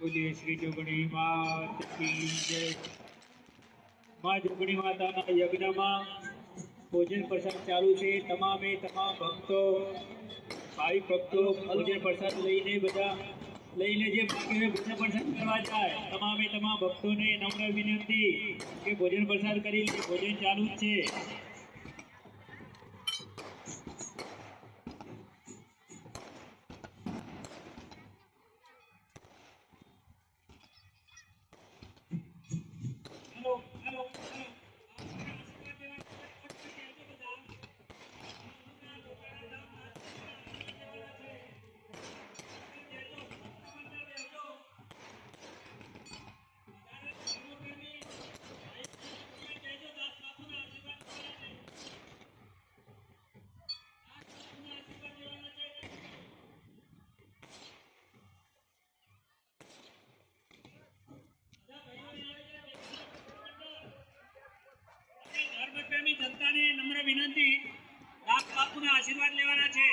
બોલીએ શ્રી જોગણી માત કી જય। માં જોગણી માતાના યજ્ઞમાં ભોજન પ્રસાદ ચાલુ છે। તમામે તમામ ભક્તો ભાવિક ભક્તો ભોજન પ્રસાદ લઈને જે બાકી હોય ભોજન પ્રસાદ કરવા જાય। તમામે તમામ ભક્તોને નમ્ર વિનંતી કે ભોજન પ્રસાદ કરી લે, ભોજન ચાલુ જ છે। ધર્મપ્રેમી જનતાને નમ્ર વિનંતી, દાસ બાપુના આશીર્વાદ લેવાના છે।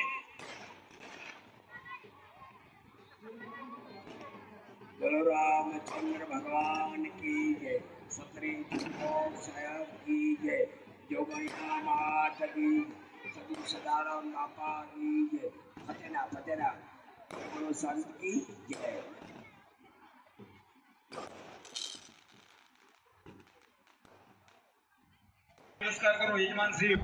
बोलो रामचंद्र भगवान की जय, सत्री साहब की जय, जोगणिया मात की, सती सदाराम बापा की जय, फतेना फतेना, बोलो संत की जय। नमस्कार करो यजमान श्री।